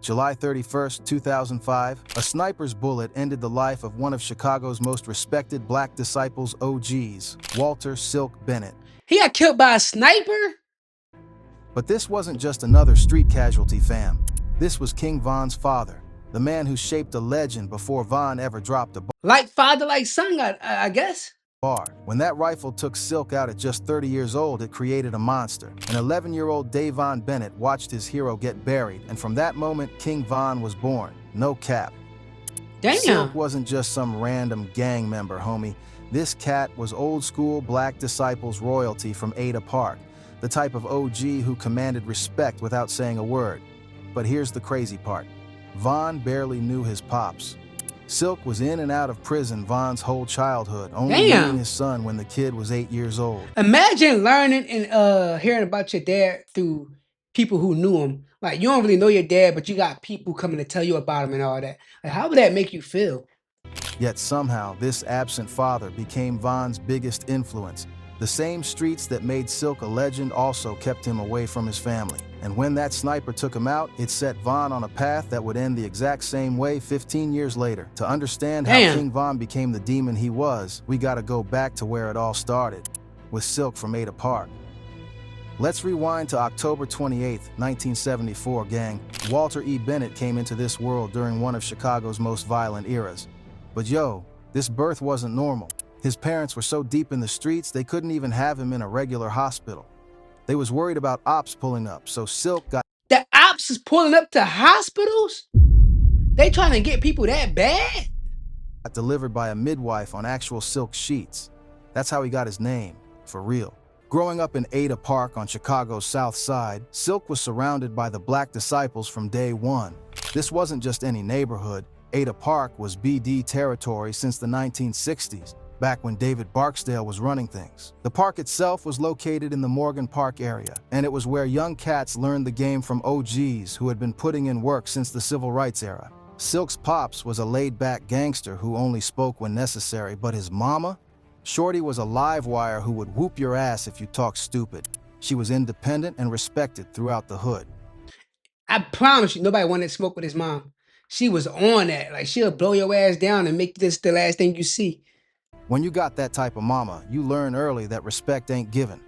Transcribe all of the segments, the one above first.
July 31st, 2005, a sniper's bullet ended the life of one of Chicago's most respected Black Disciples OGs, Walter Silk Bennett. He got killed by a sniper? But this wasn't just another street casualty, fam. This was King Von's father, the man who shaped a legend before Von ever dropped a Like father, like son, I guess. bar. When that rifle took Silk out at just 30 years old, it created a monster. An 11-year-old Davon Bennett watched his hero get buried, and from that moment, King Von was born. No cap. Damn. Silk wasn't just some random gang member, homie. This cat was old-school Black Disciples royalty from Ada Park, the type of OG who commanded respect without saying a word. But here's the crazy part. Von barely knew his pops. Silk was in and out of prison Von's whole childhood, only meeting his son when the kid was 8 years old. Imagine learning and hearing about your dad through people who knew him. Like, you don't really know your dad, but you got people coming to tell you about him and all that. Like, how would that make you feel? Yet somehow, this absent father became Von's biggest influence. The same streets that made Silk a legend also kept him away from his family. And when that sniper took him out, it set Von on a path that would end the exact same way 15 years later. To understand how King Von became the demon he was, we gotta go back to where it all started, with Silk from Ada Park. Let's rewind to October 28th, 1974, gang. Walter E. Bennett came into this world during one of Chicago's most violent eras. But yo, this birth wasn't normal. His parents were so deep in the streets, they couldn't even have him in a regular hospital. They was worried about ops pulling up, so Silk got— The ops is pulling up to hospitals? They trying to get people that bad? delivered by a midwife on actual silk sheets. That's how he got his name, for real. Growing up in Ada Park on Chicago's South Side, Silk was surrounded by the Black Disciples from day one. This wasn't just any neighborhood. Ada Park was BD territory since the 1960s. Back when David Barksdale was running things. The park itself was located in the Morgan Park area, and it was where young cats learned the game from OGs who had been putting in work since the civil rights era. Silk's pops was a laid-back gangster who only spoke when necessary, but his mama? Shorty was a live wire who would whoop your ass if you talked stupid. She was independent and respected throughout the hood. I promise you, nobody wanted to smoke with his mom. She was on that. Like, she'll blow your ass down and make this the last thing you see. When you got that type of mama, you learn early that respect ain't given,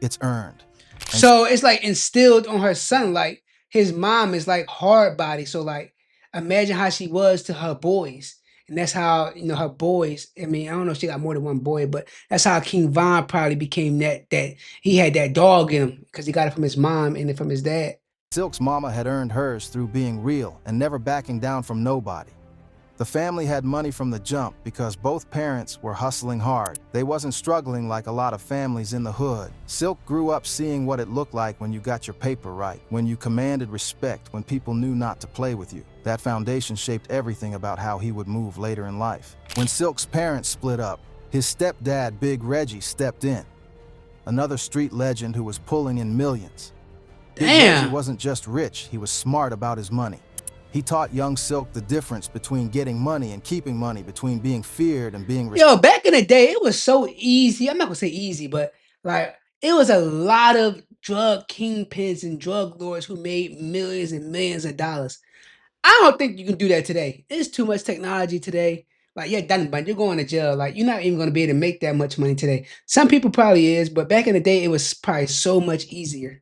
it's earned. So it's like instilled on her son. Like, his mom is like hard body. So like, imagine how she was to her boys. And that's how, you know, her boys, I mean, I don't know if she got more than one boy, but that's how King Von probably became that he had that dog in him because he got it from his mom and from his dad. Silk's mama had earned hers through being real and never backing down from nobody. The family had money from the jump because both parents were hustling hard. They wasn't struggling like a lot of families in the hood. Silk grew up seeing what it looked like when you got your paper right, when you commanded respect, when people knew not to play with you. That foundation shaped everything about how he would move later in life. When Silk's parents split up, his stepdad, Big Reggie, stepped in. Another street legend who was pulling in millions. Big Reggie wasn't just rich, he was smart about his money. He taught young Silk the difference between getting money and keeping money, between being feared and being respected. Yo, back in the day, it was so easy. I'm not gonna say easy, but like, it was a lot of drug kingpins and drug lords who made millions and millions of dollars. I don't think you can do that today. There's too much technology today. Like, you're done, but you're going to jail. Like, you're not even going to be able to make that much money today. Some people probably is, but back in the day, it was probably so much easier.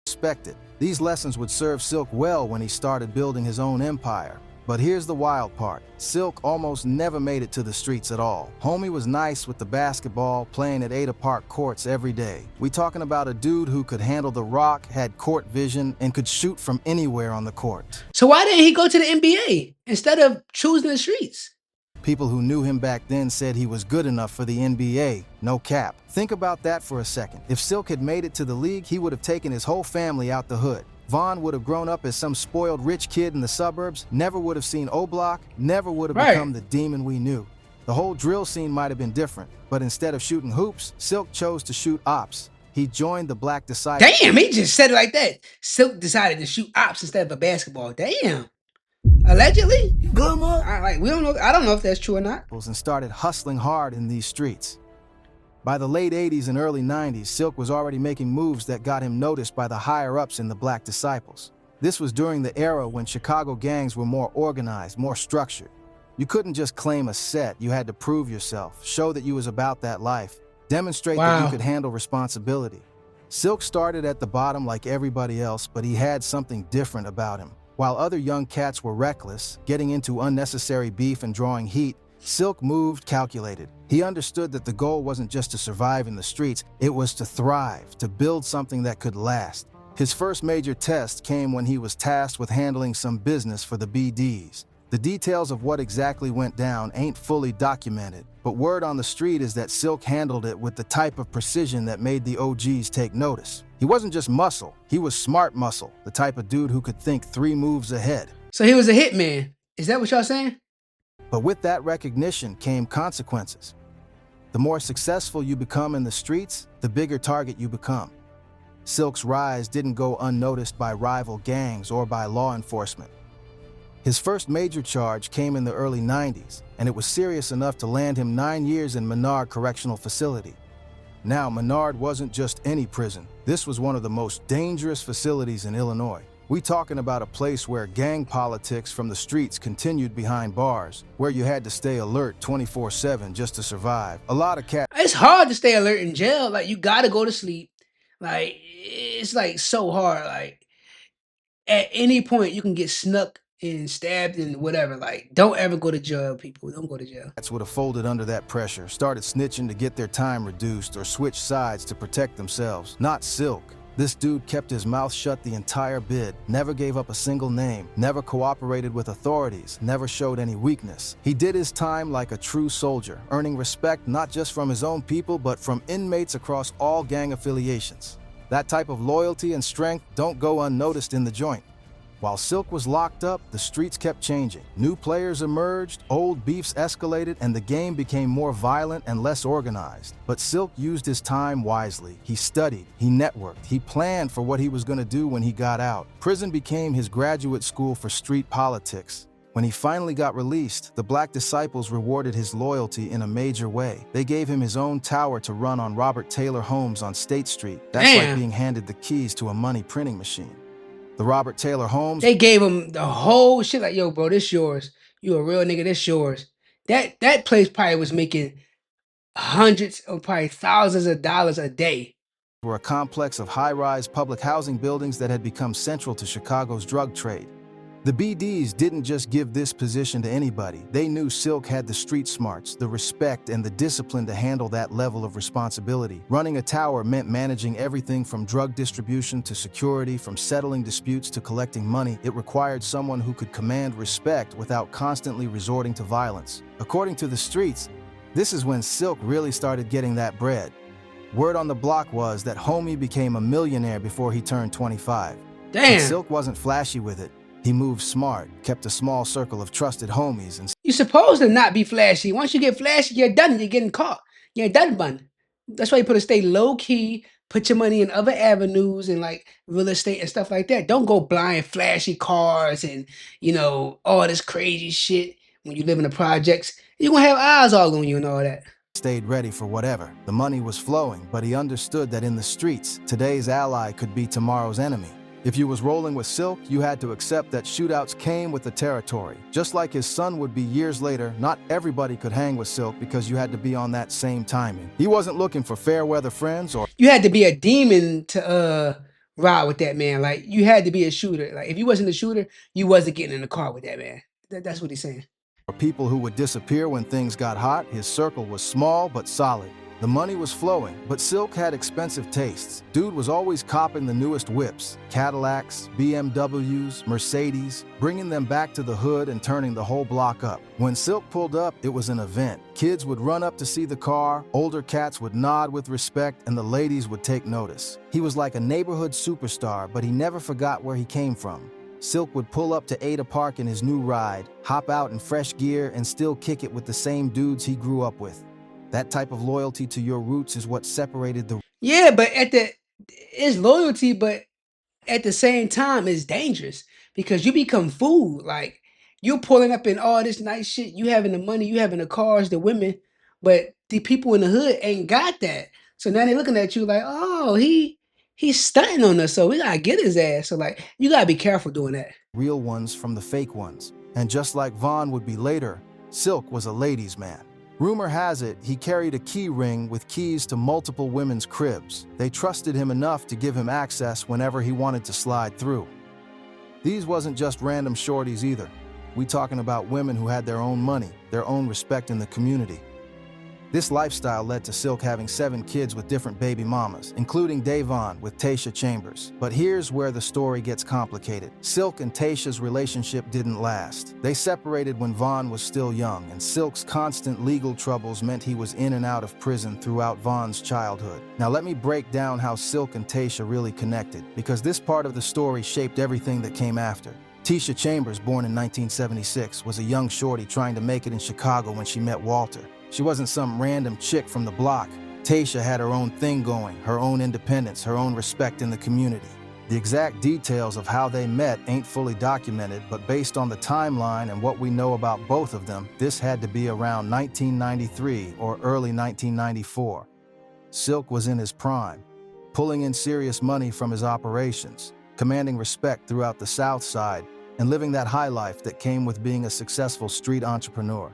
Respected. These lessons would serve Silk well when he started building his own empire. But here's the wild part. Silk almost never made it to the streets at all. Homie was nice with the basketball, playing at Ada Park courts every day. We talking about a dude who could handle the rock, had court vision, and could shoot from anywhere on the court. So why didn't he go to the NBA instead of choosing the streets? People who knew him back then said he was good enough for the NBA, no cap. Think about that for a second. If Silk had made it to the league, he would have taken his whole family out the hood. Von would have grown up as some spoiled rich kid in the suburbs, never would have seen O-Block, never would have become the demon we knew. The whole drill scene might have been different, but instead of shooting hoops, Silk chose to shoot ops. He joined the Black Disciples. Damn, he just said it like that. Silk decided to shoot ops instead of a basketball. Damn. Allegedly? Good man. We don't know. I don't know if that's true or not. And started hustling hard in these streets. By the late 80s and early 90s, Silk was already making moves that got him noticed by the higher-ups in the Black Disciples. This was during the era when Chicago gangs were more organized, more structured. You couldn't just claim a set, you had to prove yourself, show that you was about that life, demonstrate that you could Wow. handle responsibility. Silk started at the bottom like everybody else, but he had something different about him. While other young cats were reckless, getting into unnecessary beef and drawing heat, Silk moved calculated. He understood that the goal wasn't just to survive in the streets, it was to thrive, to build something that could last. His first major test came when he was tasked with handling some business for the BDs. The details of what exactly went down ain't fully documented, but word on the street is that Silk handled it with the type of precision that made the OGs take notice. He wasn't just muscle, he was smart muscle, the type of dude who could think 3 moves ahead. So he was a hitman. Is that what y'all saying? But with that recognition came consequences. The more successful you become in the streets, the bigger target you become. Silk's rise didn't go unnoticed by rival gangs or by law enforcement. His first major charge came in the early 90s, and it was serious enough to land him 9 years in Menard Correctional Facility. Now, Menard wasn't just any prison. This was one of the most dangerous facilities in Illinois. We talking about a place where gang politics from the streets continued behind bars, where you had to stay alert 24/7 just to survive. A lot of cats It's hard to stay alert in jail. Like you gotta go to sleep. Like it's like so hard. Like at any point you can get snuck and stabbed and whatever. Like don't ever go to jail, people. Don't go to jail. would have folded under that pressure, started snitching to get their time reduced, or switched sides to protect themselves. Not Silk. This dude kept his mouth shut the entire bid, never gave up a single name, never cooperated with authorities, never showed any weakness. He did his time like a true soldier, earning respect not just from his own people, but from inmates across all gang affiliations. That type of loyalty and strength don't go unnoticed in the joint. While Silk was locked up, the streets kept changing. New players emerged, old beefs escalated, and the game became more violent and less organized. But Silk used his time wisely. He studied, he networked, he planned for what he was going to do when he got out. Prison became his graduate school for street politics. When he finally got released, the Black Disciples rewarded his loyalty in a major way. They gave him his own tower to run on Robert Taylor Homes on State Street. That's like Damn. being handed the keys to a money printing machine. The Robert Taylor Homes They gave him the whole shit. Like, yo, bro, this yours. You a real nigga. This yours. That place probably was making hundreds or probably thousands of dollars a day. were a complex of high-rise public housing buildings that had become central to Chicago's drug trade. The BDs didn't just give this position to anybody. They knew Silk had the street smarts, the respect, and the discipline to handle that level of responsibility. Running a tower meant managing everything from drug distribution to security, from settling disputes to collecting money. It required someone who could command respect without constantly resorting to violence. According to the streets, this is when Silk really started getting that bread. Word on the block was that Homie became a millionaire before he turned 25. But Damn. Silk wasn't flashy with it. He moved smart, kept a small circle of trusted homies, and You're supposed to not be flashy. Once you get flashy, you're done. You're getting caught. You're done bun. That's why you put to stay low key, put your money in other avenues and like real estate and stuff like that. Don't go blind flashy cars and all this crazy shit when you live in the projects. You're gonna have eyes all on you and all that. stayed ready for whatever. The money was flowing, but he understood that in the streets, today's ally could be tomorrow's enemy. If you was rolling with Silk, you had to accept that shootouts came with the territory. Just like his son would be years later, not everybody could hang with Silk because you had to be on that same timing. He wasn't looking for fair weather friends or You had to be a demon to ride with that man. Like you had to be a shooter. Like if you wasn't a shooter, you wasn't getting in the car with that man. That's what he's saying. people who would disappear when things got hot. His circle was small but solid. The money was flowing, but Silk had expensive tastes. Dude was always copping the newest whips, Cadillacs, BMWs, Mercedes, bringing them back to the hood and turning the whole block up. When Silk pulled up, it was an event. Kids would run up to see the car, older cats would nod with respect, and the ladies would take notice. He was like a neighborhood superstar, but he never forgot where he came from. Silk would pull up to Ada Park in his new ride, hop out in fresh gear, and still kick it with the same dudes he grew up with. That type of loyalty to your roots is what separated the Yeah, but it's loyalty, but at the same time, it's dangerous because you become food. Like you're pulling up in all this nice shit. You having the money, you having the cars, the women, but the people in the hood ain't got that. So now they're looking at you like, oh, he's stunting on us, so we gotta get his ass. So like, you gotta be careful doing that. Real ones from the fake ones. And just like Vaughn would be later, Silk was a ladies' man. Rumor has it he carried a key ring with keys to multiple women's cribs. They trusted him enough to give him access whenever he wanted to slide through. These wasn't just random shorties either. We talking about women who had their own money, their own respect in the community. This lifestyle led to Silk having 7 kids with different baby mamas, including Davon with Tasha Chambers. But here's where the story gets complicated. Silk and Tasha's relationship didn't last. They separated when Vaughn was still young, and Silk's constant legal troubles meant he was in and out of prison throughout Vaughn's childhood. Now let me break down how Silk and Tasha really connected, because this part of the story shaped everything that came after. Tasha Chambers, born in 1976, was a young shorty trying to make it in Chicago when she met Walter. She wasn't some random chick from the block. Tasha had her own thing going, her own independence, her own respect in the community. The exact details of how they met ain't fully documented, but based on the timeline and what we know about both of them, this had to be around 1993 or early 1994. Silk was in his prime, pulling in serious money from his operations, commanding respect throughout the South Side, and living that high life that came with being a successful street entrepreneur.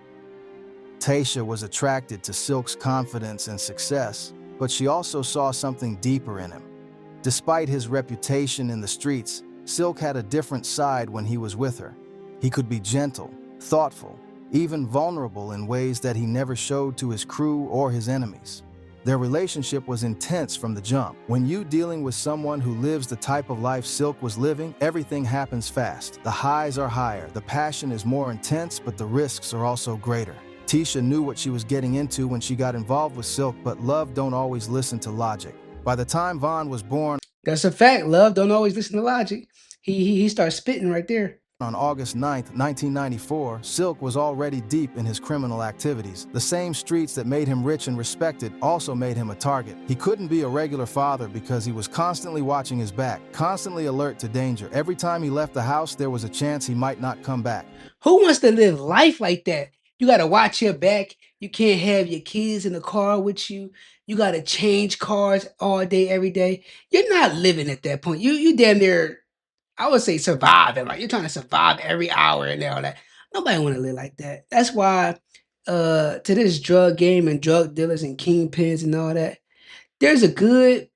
Tasha was attracted to Silk's confidence and success, but she also saw something deeper in him. Despite his reputation in the streets, Silk had a different side when he was with her. He could be gentle, thoughtful, even vulnerable in ways that he never showed to his crew or his enemies. Their relationship was intense from the jump. When you dealing with someone who lives the type of life Silk was living, everything happens fast. The highs are higher, the passion is more intense, but the risks are also greater. Tasha knew what she was getting into when she got involved with Silk, but love don't always listen to logic. By the time Vaughn was born That's a fact. Love don't always listen to logic. He starts spitting right there. on August 9, 1994, Silk was already deep in his criminal activities. The same streets that made him rich and respected also made him a target. He couldn't be a regular father because he was constantly watching his back, constantly alert to danger. Every time he left the house, there was a chance he might not come back. Who wants to live life like that? You gotta watch your back. You can't have your kids in the car with you. You gotta change cars all day, every day. You're not living at that point. You damn near, I would say, surviving. Like you're trying to survive every hour and all that. Nobody want to live like that. That's why to this drug game and drug dealers and kingpins and all that, there's a good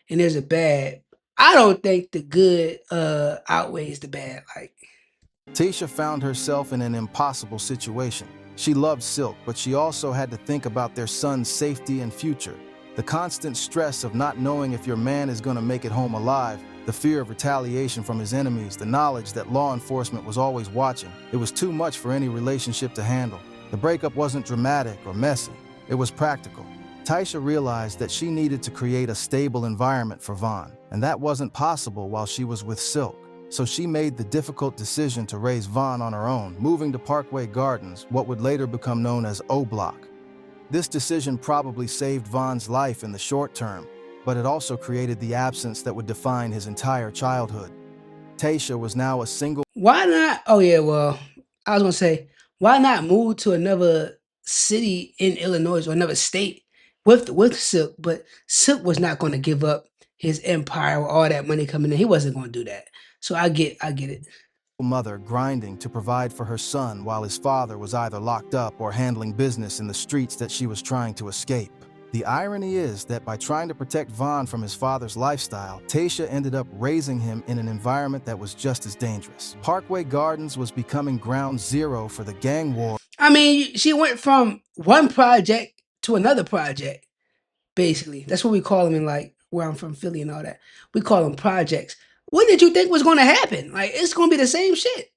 and there's a bad. I don't think the good outweighs the bad. Like Tasha found herself in an impossible situation. She loved Silk, but she also had to think about their son's safety and future. The constant stress of not knowing if your man is going to make it home alive, the fear of retaliation from his enemies, the knowledge that law enforcement was always watching. It was too much for any relationship to handle. The breakup wasn't dramatic or messy. It was practical. Tasha realized that she needed to create a stable environment for Vaughn, and that wasn't possible while she was with Silk. So she made the difficult decision to raise Vaughn on her own, moving to Parkway Gardens, what would later become known as O Block. This decision probably saved Vaughn's life in the short term, but it also created the absence that would define his entire childhood. Tasha was now a single why not? Oh yeah, well, I was gonna say, why not move to another city in Illinois or another state with Silk? But Silk was not gonna give up his empire with all that money coming in. He wasn't gonna do that. So I get it. mother grinding to provide for her son while his father was either locked up or handling business in the streets that she was trying to escape. The irony is that by trying to protect Vaughn from his father's lifestyle, Tasha ended up raising him in an environment that was just as dangerous. Parkway Gardens was becoming ground zero for the gang war. I mean, she went from one project to another project, basically. That's what we call them in like where I'm from, Philly and all that. We call them projects. What did you think was gonna happen? Like it's gonna be the same shit.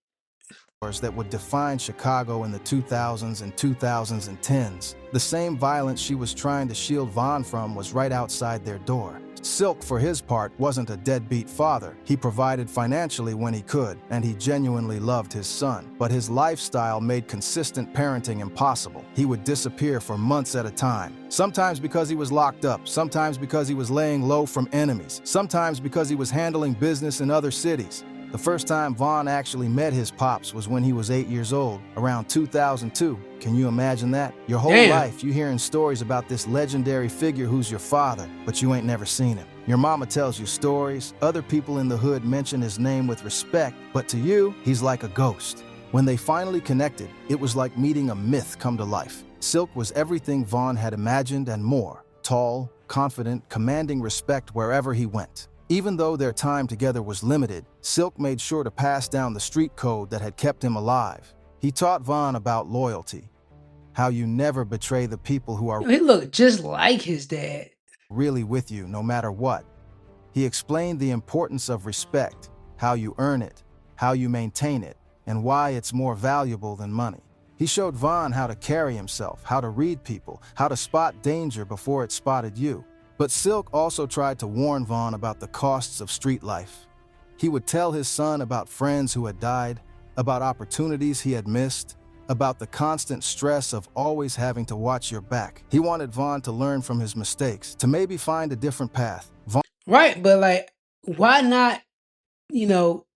That would define Chicago in the 2000s and 2010s. The same violence she was trying to shield Vaughn from was right outside their door. Silk, for his part, wasn't a deadbeat father. He provided financially when he could, and he genuinely loved his son. But his lifestyle made consistent parenting impossible. He would disappear for months at a time. Sometimes because he was locked up, sometimes because he was laying low from enemies, sometimes because he was handling business in other cities. The first time Vaughn actually met his pops was when he was 8 years old, around 2002. Can you imagine that? Your whole Damn. life, you hearing stories about this legendary figure who's your father, but you ain't never seen him. Your mama tells you stories, other people in the hood mention his name with respect, but to you, he's like a ghost. When they finally connected, it was like meeting a myth come to life. Silk was everything Vaughn had imagined and more. Tall, confident, commanding respect wherever he went. Even though their time together was limited, Silk made sure to pass down the street code that had kept him alive. He taught Vaughn about loyalty, how you never betray the people who are He looked just like his dad. really with you no matter what. He explained the importance of respect, how you earn it, how you maintain it, and why it's more valuable than money. He showed Vaughn how to carry himself, how to read people, how to spot danger before it spotted you. But Silk also tried to warn Vaughn about the costs of street life. He would tell his son about friends who had died, about opportunities he had missed, about the constant stress of always having to watch your back. He wanted Vaughn to learn from his mistakes, to maybe find a different path. Right, but like, why not,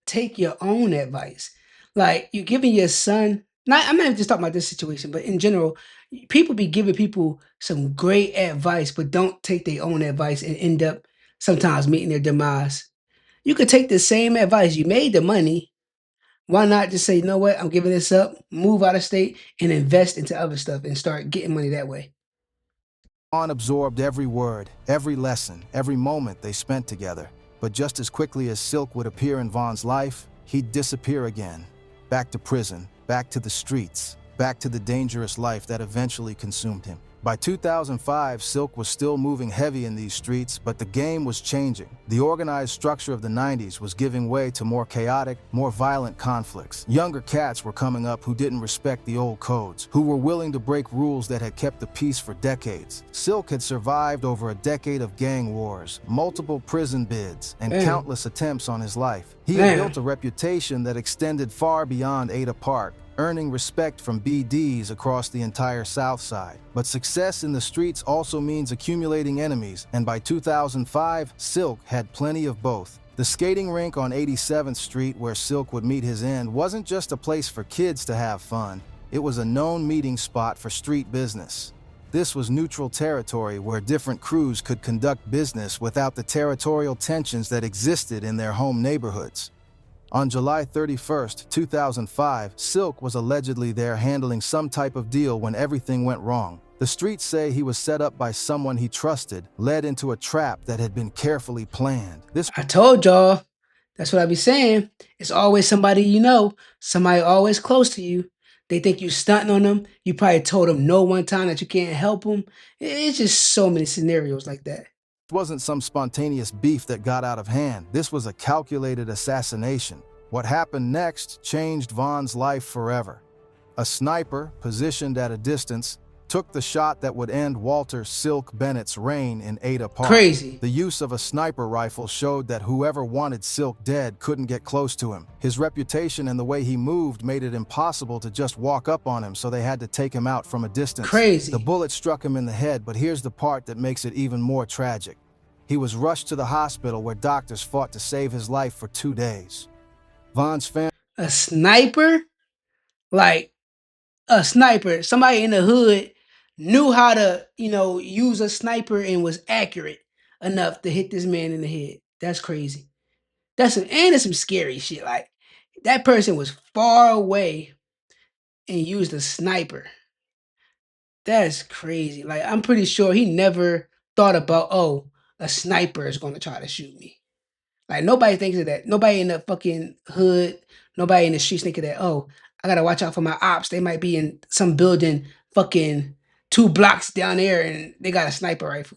take your own advice? Like, you're giving your son, I'm not even just talking about this situation, but in general, people be giving people some great advice, but don't take their own advice and end up sometimes meeting their demise. You could take the same advice. You made the money. Why not just say, you know what, I'm giving this up, move out of state, and invest into other stuff and start getting money that way? Vaughn absorbed every word, every lesson, every moment they spent together. But just as quickly as Silk would appear in Vaughn's life, he'd disappear again. Back to prison, back to the streets, back to the dangerous life that eventually consumed him. By 2005, Silk was still moving heavy in these streets, but the game was changing. The organized structure of the 90s was giving way to more chaotic, more violent conflicts. Younger cats were coming up who didn't respect the old codes, who were willing to break rules that had kept the peace for decades. Silk had survived over a decade of gang wars, multiple prison bids, and countless attempts on his life. He had built a reputation that extended far beyond Ada Park, earning respect from BDs across the entire South Side. But success in the streets also means accumulating enemies, and by 2005, Silk had plenty of both. The skating rink on 87th Street where Silk would meet his end wasn't just a place for kids to have fun, it was a known meeting spot for street business. This was neutral territory where different crews could conduct business without the territorial tensions that existed in their home neighborhoods. On July 31, 2005, Silk was allegedly there handling some type of deal when everything went wrong. The streets say he was set up by someone he trusted, led into a trap that had been carefully planned. I told y'all, that's what I be saying. It's always somebody you know, somebody always close to you. They think you stunting on them. You probably told them no one time that you can't help them. It's just so many scenarios like that. Wasn't some spontaneous beef that got out of hand. This was a calculated assassination. What happened next changed Vaughn's life forever. A sniper, positioned at a distance, took the shot that would end Walter Silk Bennett's reign in Ada Park. Crazy. The use of a sniper rifle showed that whoever wanted Silk dead couldn't get close to him. His reputation and the way he moved made it impossible to just walk up on him, so they had to take him out from a distance. Crazy. The bullet struck him in the head, but here's the part that makes it even more tragic. He was rushed to the hospital where doctors fought to save his life for 2 days. Vaughn's family... A sniper? Like, a sniper. Somebody in the hood knew how to, use a sniper and was accurate enough to hit this man in the head. That's crazy. It's some scary shit. Like, that person was far away and used a sniper. That's crazy. Like, I'm pretty sure he never thought about, oh, a sniper is going to try to shoot me. Like, nobody thinks of that. Nobody in the fucking hood, nobody in the streets think of that. Oh, I got to watch out for my ops. They might be in some building fucking 2 blocks down there and they got a sniper rifle.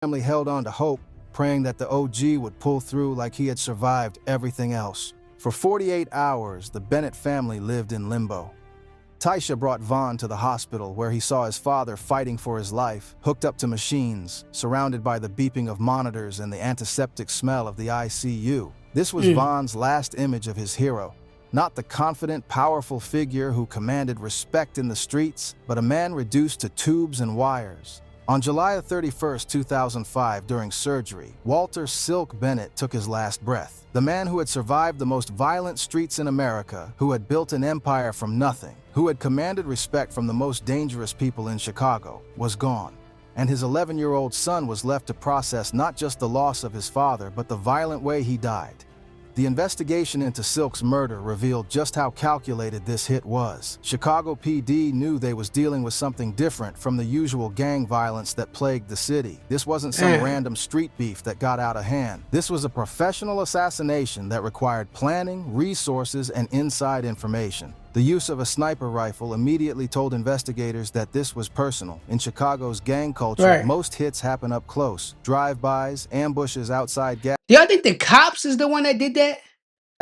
Family held on to hope, praying that the OG would pull through like he had survived everything else. For 48 hours, the Bennett family lived in limbo. Taisha brought Vaughn to the hospital where he saw his father fighting for his life, hooked up to machines, surrounded by the beeping of monitors and the antiseptic smell of the ICU. This was Vaughn's last image of his hero. Not the confident, powerful figure who commanded respect in the streets, but a man reduced to tubes and wires. On July 31st, 2005, during surgery, Walter Silk Bennett took his last breath. The man who had survived the most violent streets in America, who had built an empire from nothing, who had commanded respect from the most dangerous people in Chicago, was gone. And his 11-year-old son was left to process not just the loss of his father, but the violent way he died. The investigation into Silk's murder revealed just how calculated this hit was. Chicago PD knew they was dealing with something different from the usual gang violence that plagued the city. This wasn't some random street beef that got out of hand. This was a professional assassination that required planning, resources, and inside information. The use of a sniper rifle immediately told investigators that this was personal. In Chicago's gang culture, most hits happen up close. Drive-bys, ambushes outside gas Do y'all think the cops is the one that did that?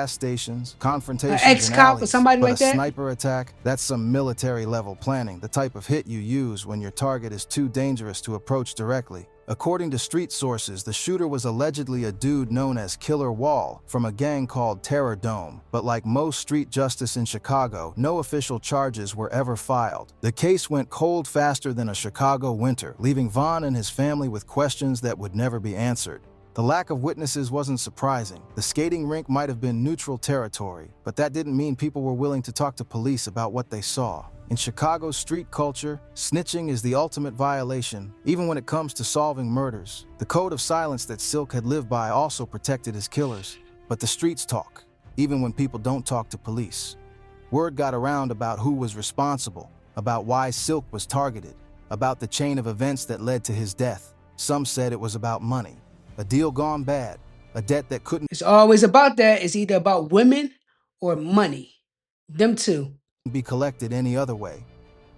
stations, confrontations in Ex-cop or alleys, somebody but like a that? sniper attack, that's some military-level planning, the type of hit you use when your target is too dangerous to approach directly. According to street sources, the shooter was allegedly a dude known as Killer Wall from a gang called Terror Dome, but like most street justice in Chicago, no official charges were ever filed. The case went cold faster than a Chicago winter, leaving Vaughn and his family with questions that would never be answered. The lack of witnesses wasn't surprising. The skating rink might have been neutral territory, but that didn't mean people were willing to talk to police about what they saw. In Chicago's street culture, snitching is the ultimate violation, even when it comes to solving murders. The code of silence that Silk had lived by also protected his killers. But the streets talk, even when people don't talk to police. Word got around about who was responsible, about why Silk was targeted, about the chain of events that led to his death. Some said it was about money. A deal gone bad, a debt that couldn't It's always about that. It's either about women or money. Them two. be collected any other way.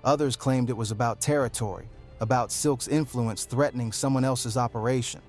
Others claimed it was about territory, about Silk's influence threatening someone else's operation.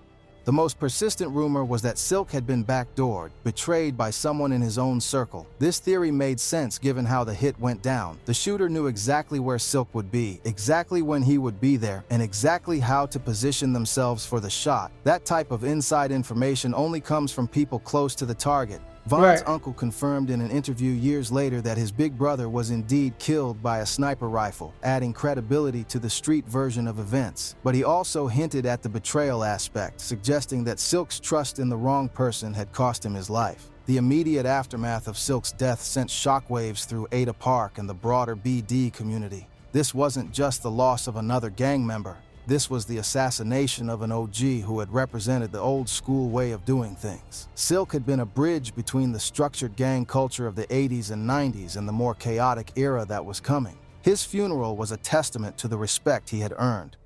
The most persistent rumor was that Silk had been backdoored, betrayed by someone in his own circle. This theory made sense given how the hit went down. The shooter knew exactly where Silk would be, exactly when he would be there, and exactly how to position themselves for the shot. That type of inside information only comes from people close to the target. Vaughn's uncle confirmed in an interview years later that his big brother was indeed killed by a sniper rifle, adding credibility to the street version of events. But he also hinted at the betrayal aspect, suggesting that Silk's trust in the wrong person had cost him his life. The immediate aftermath of Silk's death sent shockwaves through Ada Park and the broader BD community. This wasn't just the loss of another gang member. This was the assassination of an OG who had represented the old school way of doing things. Silk had been a bridge between the structured gang culture of the 80s and 90s and the more chaotic era that was coming. His funeral was a testament to the respect he had earned.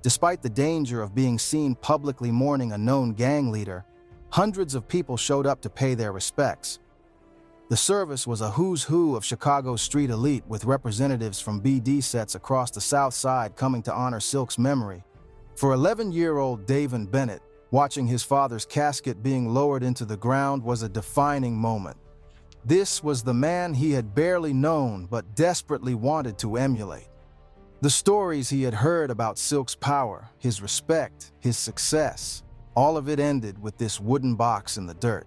Despite the danger of being seen publicly mourning a known gang leader, hundreds of people showed up to pay their respects. The service was a who's who of Chicago's street elite, with representatives from BD sets across the South Side coming to honor Silk's memory. For 11-year-old David Bennett, watching his father's casket being lowered into the ground was a defining moment. This was the man he had barely known but desperately wanted to emulate. The stories he had heard about Silk's power, his respect, his success, all of it ended with this wooden box in the dirt.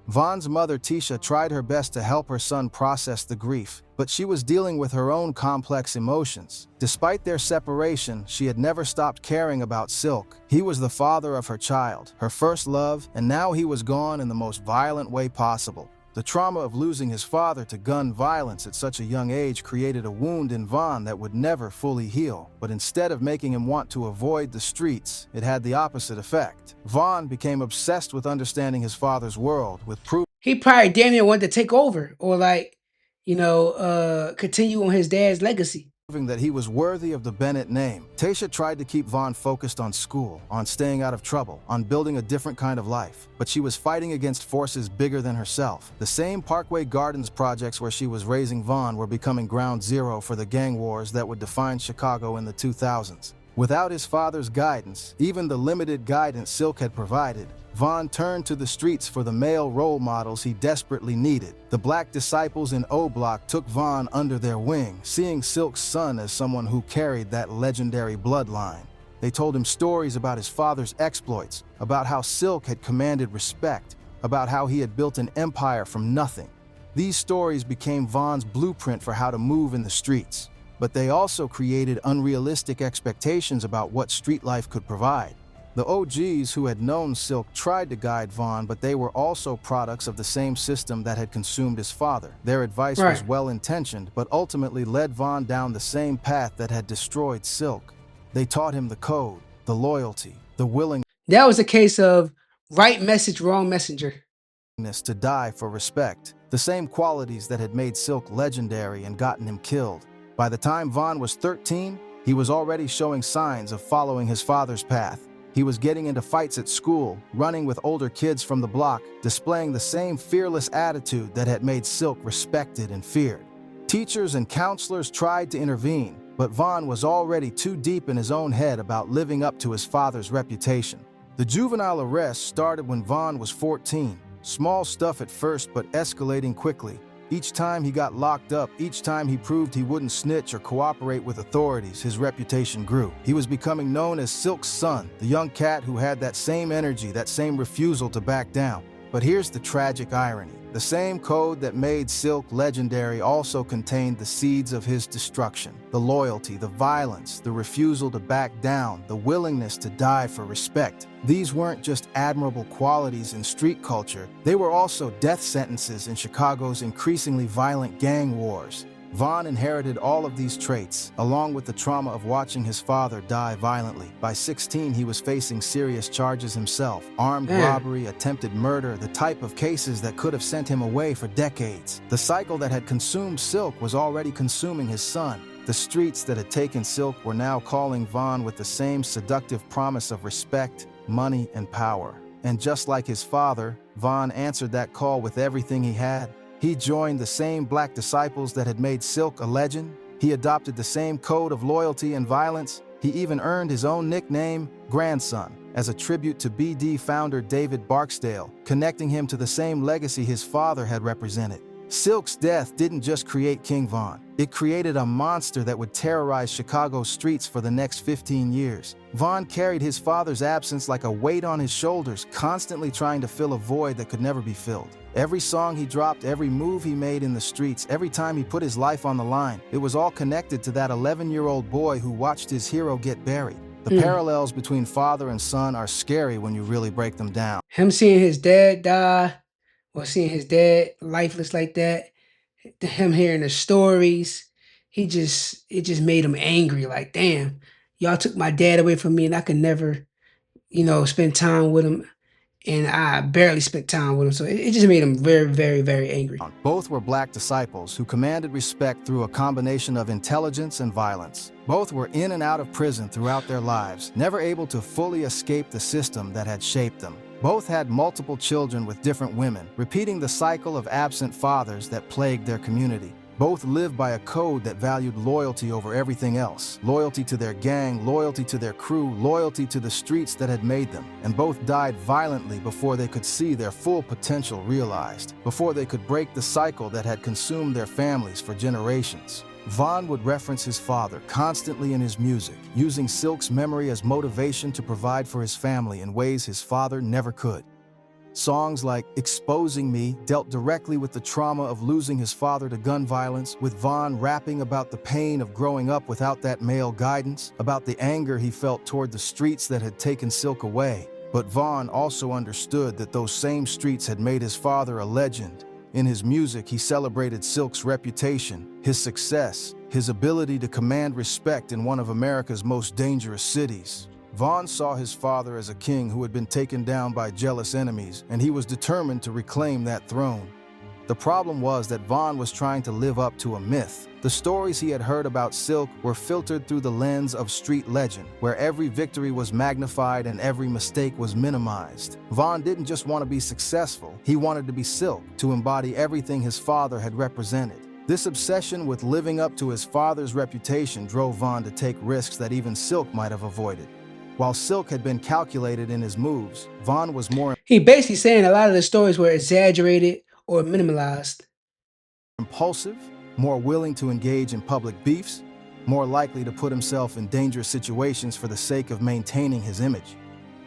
Vaughn's mother, Tisha, tried her best to help her son process the grief, but she was dealing with her own complex emotions. Despite their separation, she had never stopped caring about Silk. He was the father of her child, her first love, and now he was gone in the most violent way possible. The trauma of losing his father to gun violence at such a young age created a wound in Vaughn that would never fully heal. But instead of making him want to avoid the streets, it had the opposite effect. Vaughn became obsessed with understanding his father's world, with proof He probably damn near wanted to take over or continue on his dad's legacy. proving that he was worthy of the Bennett name. Tasha tried to keep Vaughn focused on school, on staying out of trouble, on building a different kind of life. But she was fighting against forces bigger than herself. The same Parkway Gardens projects where she was raising Vaughn were becoming ground zero for the gang wars that would define Chicago in the 2000s. Without his father's guidance, even the limited guidance Silk had provided, Vaughn turned to the streets for the male role models he desperately needed. The black disciples in O Block took Vaughn under their wing, seeing Silk's son as someone who carried that legendary bloodline. They told him stories about his father's exploits, about how Silk had commanded respect, about how he had built an empire from nothing. These stories became Vaughn's blueprint for how to move in the streets. but they also created unrealistic expectations about what street life could provide. The OGs who had known Silk tried to guide Vaughn, but they were also products of the same system that had consumed his father. Their advice was Right. well-intentioned, but ultimately led Vaughn down the same path that had destroyed Silk. They taught him the code, the loyalty, the willingness That was a case of right message, wrong messenger. to die for respect, the same qualities that had made Silk legendary and gotten him killed. By the time Vaughn was 13, he was already showing signs of following his father's path. He was getting into fights at school, running with older kids from the block, displaying the same fearless attitude that had made Silk respected and feared. Teachers and counselors tried to intervene, but Vaughn was already too deep in his own head about living up to his father's reputation. The juvenile arrest started when Vaughn was 14. Small stuff at first, but escalating quickly. Each time he got locked up, each time he proved he wouldn't snitch or cooperate with authorities, his reputation grew. He was becoming known as Silk's son, the young cat who had that same energy, that same refusal to back down. But here's the tragic irony. The same code that made Silk legendary also contained the seeds of his destruction. The loyalty, the violence, the refusal to back down, the willingness to die for respect. These weren't just admirable qualities in street culture, they were also death sentences in Chicago's increasingly violent gang wars. Vaughn inherited all of these traits, along with the trauma of watching his father die violently. By 16, he was facing serious charges himself. Armed robbery, attempted murder, the type of cases that could have sent him away for decades. The cycle that had consumed Silk was already consuming his son. The streets that had taken Silk were now calling Vaughn with the same seductive promise of respect, money, and power. And just like his father, Vaughn answered that call with everything he had. He joined the same black disciples that had made Silk a legend. He adopted the same code of loyalty and violence. He even earned his own nickname, Grandson, as a tribute to BD founder David Barksdale, connecting him to the same legacy his father had represented. Silk's death didn't just create King Vaughn. It created a monster that would terrorize Chicago's streets for the next 15 years. Vaughn carried his father's absence like a weight on his shoulders, constantly trying to fill a void that could never be filled. Every song he dropped, every move he made in the streets, every time he put his life on the line, it was all connected to that 11-year-old boy who watched his hero get buried. The parallels between father and son are scary when you really break them down. Him seeing his dad die, or seeing his dad lifeless like that, him hearing the stories, it just made him angry. Like, damn, y'all took my dad away from me, and I could never, spend time with him, and I barely spent time with him. So it just made him very, very, very angry. Both were black disciples who commanded respect through a combination of intelligence and violence. Both were in and out of prison throughout their lives, never able to fully escape the system that had shaped them. Both had multiple children with different women, repeating the cycle of absent fathers that plagued their community. Both lived by a code that valued loyalty over everything else. Loyalty to their gang, loyalty to their crew, loyalty to the streets that had made them. And both died violently before they could see their full potential realized, before they could break the cycle that had consumed their families for generations. Vaughn would reference his father constantly in his music, using Silk's memory as motivation to provide for his family in ways his father never could. Songs like Exposing Me dealt directly with the trauma of losing his father to gun violence, with Vaughn rapping about the pain of growing up without that male guidance, about the anger he felt toward the streets that had taken Silk away. But Vaughn also understood that those same streets had made his father a legend. In his music, he celebrated Silk's reputation, his success, his ability to command respect in one of America's most dangerous cities. Vaughn saw his father as a king who had been taken down by jealous enemies, and he was determined to reclaim that throne. The problem was that Vaughn was trying to live up to a myth. The stories he had heard about Silk were filtered through the lens of street legend, where every victory was magnified and every mistake was minimized. Vaughn didn't just want to be successful, he wanted to be Silk, to embody everything his father had represented. This obsession with living up to his father's reputation drove Vaughn to take risks that even Silk might have avoided. While Silk had been calculated in his moves, Vaughn was more He basically saying a lot of the stories were exaggerated or minimalized. impulsive, more willing to engage in public beefs, more likely to put himself in dangerous situations for the sake of maintaining his image.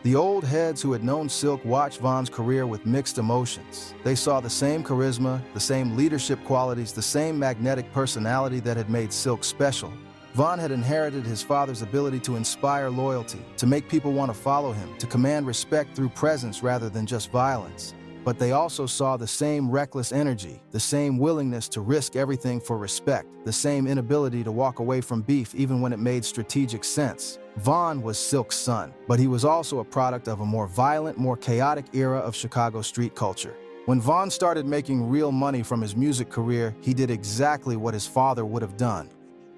The old heads who had known Silk watched Von's career with mixed emotions. They saw the same charisma, the same leadership qualities, the same magnetic personality that had made Silk special. Von had inherited his father's ability to inspire loyalty, to make people want to follow him, to command respect through presence rather than just violence. But they also saw the same reckless energy, the same willingness to risk everything for respect, the same inability to walk away from beef even when it made strategic sense. Von was Silk's son, but he was also a product of a more violent, more chaotic era of Chicago street culture. When Von started making real money from his music career, he did exactly what his father would have done.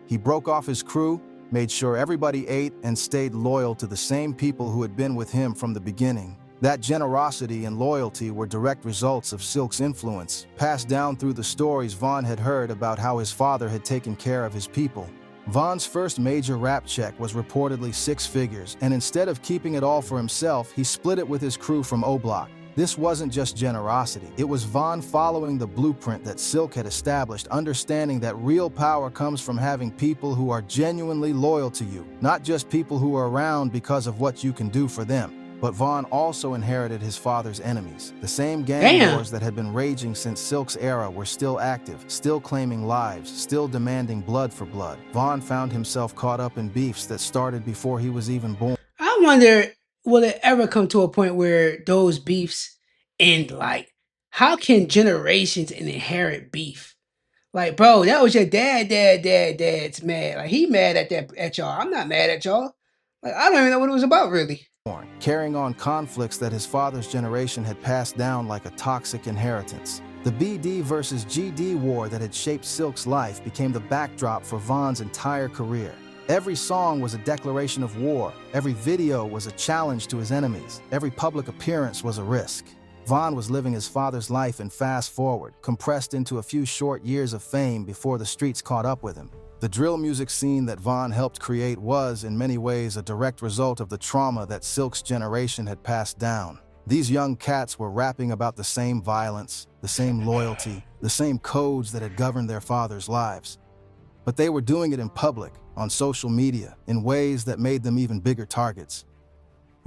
He broke off his crew, made sure everybody ate, and stayed loyal to the same people who had been with him from the beginning. That generosity and loyalty were direct results of Silk's influence, passed down through the stories Von had heard about how his father had taken care of his people. Von's first major rap check was reportedly 6 figures, and instead of keeping it all for himself, he split it with his crew from O-Block. This wasn't just generosity, it was Von following the blueprint that Silk had established, understanding that real power comes from having people who are genuinely loyal to you, not just people who are around because of what you can do for them. But Von also inherited his father's enemies. The same gang wars that had been raging since Silk's era were still active, still claiming lives, still demanding blood for blood. Von found himself caught up in beefs that started before he was even born. I wonder, will it ever come to a point where those beefs end? Like, how can generations inherit beef? Like, bro, that was your dad's mad. Like, he mad at y'all. I'm not mad at y'all. Like, I don't even know what it was about, really. Carrying on conflicts that his father's generation had passed down like a toxic inheritance. The BD versus GD war that had shaped Silk's life became the backdrop for Von's entire career. Every song was a declaration of war, every video was a challenge to his enemies, every public appearance was a risk. Von was living his father's life in fast forward, compressed into a few short years of fame before the streets caught up with him. The drill music scene that Von helped create was, in many ways, a direct result of the trauma that Silk's generation had passed down. These young cats were rapping about the same violence, the same loyalty, the same codes that had governed their fathers' lives. But they were doing it in public, on social media, in ways that made them even bigger targets.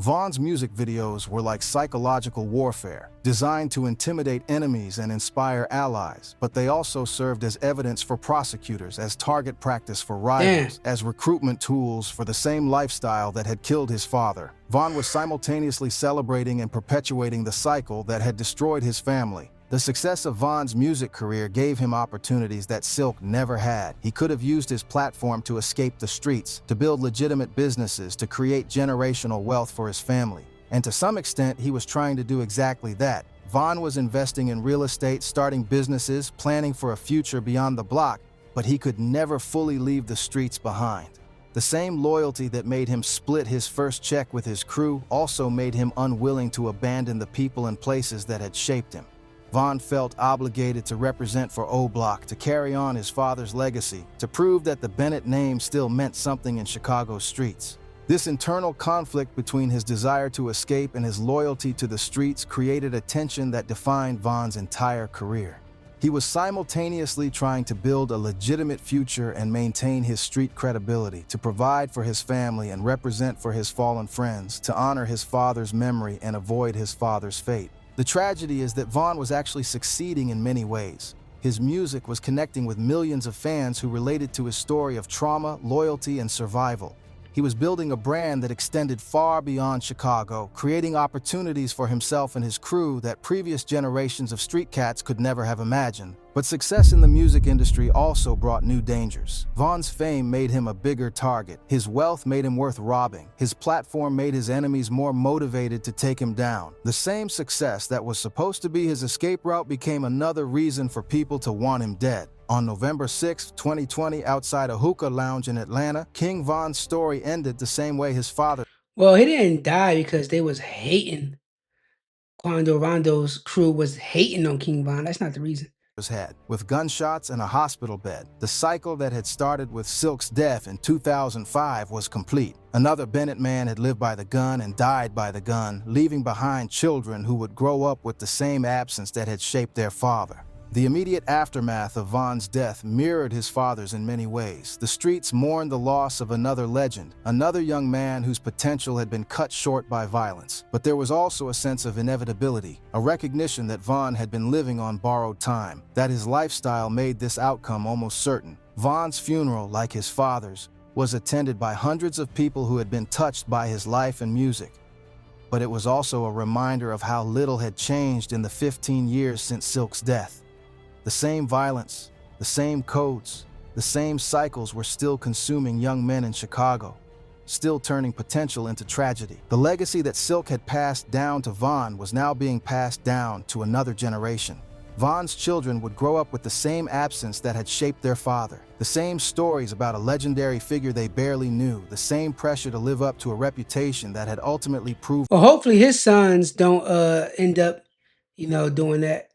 Von's music videos were like psychological warfare, designed to intimidate enemies and inspire allies, but they also served as evidence for prosecutors, as target practice for rivals, as recruitment tools for the same lifestyle that had killed his father. Von was simultaneously celebrating and perpetuating the cycle that had destroyed his family. The success of Von's music career gave him opportunities that Silk never had. He could have used his platform to escape the streets, to build legitimate businesses, to create generational wealth for his family. And to some extent, he was trying to do exactly that. Von was investing in real estate, starting businesses, planning for a future beyond the block, but he could never fully leave the streets behind. The same loyalty that made him split his first check with his crew also made him unwilling to abandon the people and places that had shaped him. Von felt obligated to represent for O-Block, to carry on his father's legacy, to prove that the Bennett name still meant something in Chicago's streets. This internal conflict between his desire to escape and his loyalty to the streets created a tension that defined Von's entire career. He was simultaneously trying to build a legitimate future and maintain his street credibility, to provide for his family and represent for his fallen friends, to honor his father's memory and avoid his father's fate. The tragedy is that Von was actually succeeding in many ways. His music was connecting with millions of fans who related to his story of trauma, loyalty, and survival. He was building a brand that extended far beyond Chicago, creating opportunities for himself and his crew that previous generations of street cats could never have imagined. But success in the music industry also brought new dangers. Von's fame made him a bigger target. His wealth made him worth robbing. His platform made his enemies more motivated to take him down. The same success that was supposed to be his escape route became another reason for people to want him dead. On November 6, 2020, outside a hookah lounge in Atlanta, King Von's story ended the same way his father. Well, he didn't die because they was hating. Quando Rondo's crew was hating on King Von. That's not the reason. Had, with gunshots and a hospital bed. The cycle that had started with Silk's death in 2005 was complete. Another Bennett man had lived by the gun and died by the gun, leaving behind children who would grow up with the same absence that had shaped their father. The immediate aftermath of Von's death mirrored his father's in many ways. The streets mourned the loss of another legend, another young man whose potential had been cut short by violence. But there was also a sense of inevitability, a recognition that Von had been living on borrowed time, that his lifestyle made this outcome almost certain. Von's funeral, like his father's, was attended by hundreds of people who had been touched by his life and music. But it was also a reminder of how little had changed in the 15 years since Silk's death. The same violence, the same codes, the same cycles were still consuming young men in Chicago, still turning potential into tragedy. The legacy that Silk had passed down to Von was now being passed down to another generation. Von's children would grow up with the same absence that had shaped their father, the same stories about a legendary figure they barely knew, the same pressure to live up to a reputation that had ultimately proved Well, hopefully his sons don't end up, doing that.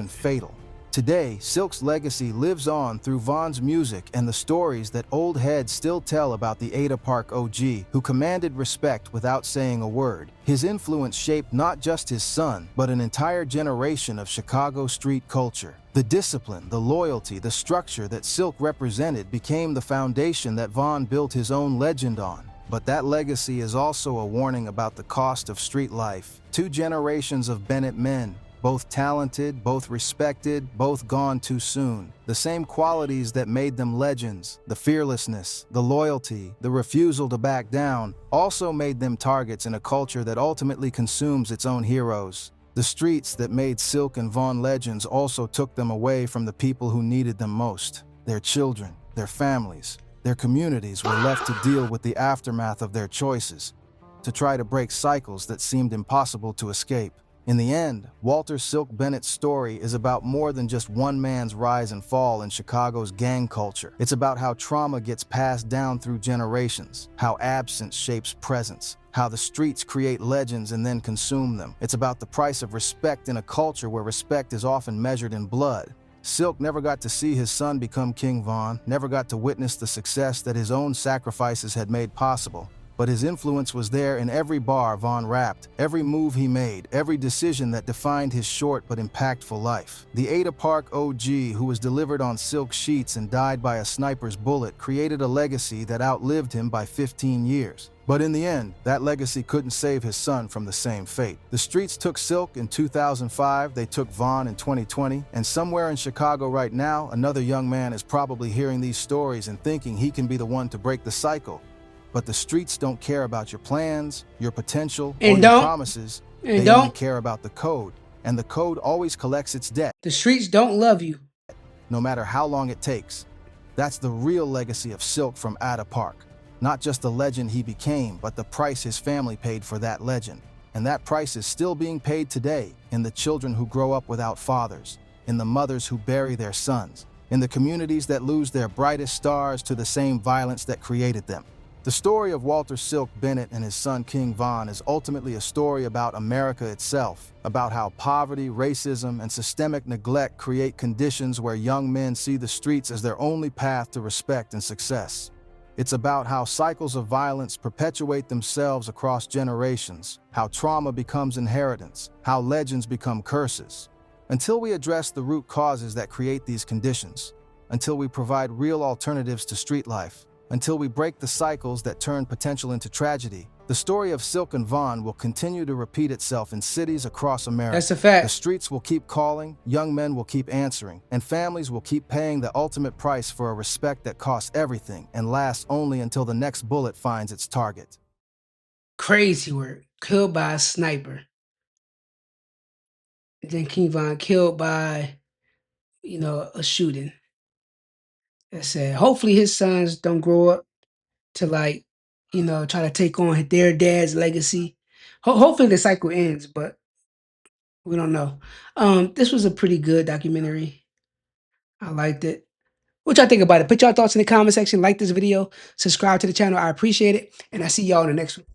fatal. Today, Silk's legacy lives on through Von's music and the stories that old heads still tell about the Ada Park OG, who commanded respect without saying a word. His influence shaped not just his son, but an entire generation of Chicago street culture. The discipline, the loyalty, the structure that Silk represented became the foundation that Von built his own legend on. But that legacy is also a warning about the cost of street life. 2 generations of Bennett men, both talented, both respected, both gone too soon. The same qualities that made them legends, the fearlessness, the loyalty, the refusal to back down, also made them targets in a culture that ultimately consumes its own heroes. The streets that made Silk and Von legends also took them away from the people who needed them most. Their children, their families, their communities were left to deal with the aftermath of their choices, to try to break cycles that seemed impossible to escape. In the end, Walter Silk Bennett's story is about more than just one man's rise and fall in Chicago's gang culture. It's about how trauma gets passed down through generations, how absence shapes presence, how the streets create legends and then consume them. It's about the price of respect in a culture where respect is often measured in blood. Silk never got to see his son become King Von, never got to witness the success that his own sacrifices had made possible. But his influence was there in every bar Von rapped, every move he made, every decision that defined his short but impactful life. The Ada Park OG, who was delivered on silk sheets and died by a sniper's bullet, created a legacy that outlived him by 15 years. But in the end, that legacy couldn't save his son from the same fate. The streets took Silk in 2005, they took Von in 2020, and somewhere in Chicago right now, another young man is probably hearing these stories and thinking he can be the one to break the cycle. But the streets don't care about your plans, your potential, or your promises. They only care about the code, and the code always collects its debt. The streets don't love you, no matter how long it takes. That's the real legacy of Silk from Ada Park. Not just the legend he became, but the price his family paid for that legend. And that price is still being paid today in the children who grow up without fathers, in the mothers who bury their sons, in the communities that lose their brightest stars to the same violence that created them. The story of Walter Silk Bennett and his son King Von is ultimately a story about America itself, about how poverty, racism, and systemic neglect create conditions where young men see the streets as their only path to respect and success. It's about how cycles of violence perpetuate themselves across generations, how trauma becomes inheritance, how legends become curses. Until we address the root causes that create these conditions, until we provide real alternatives to street life, until we break the cycles that turn potential into tragedy, the story of Silk and Von will continue to repeat itself in cities across America. That's a fact. The streets will keep calling, young men will keep answering, and families will keep paying the ultimate price for a respect that costs everything and lasts only until the next bullet finds its target. Crazy work. Killed by a sniper. Then King Von killed by, a shooting. That's sad. Hopefully his sons don't grow up to try to take on their dad's legacy. Hopefully the cycle ends, but we don't know. This was a pretty good documentary. I liked it. What y'all think about it? Put y'all thoughts in the comment section. Like this video. Subscribe to the channel. I appreciate it. And I see y'all in the next one.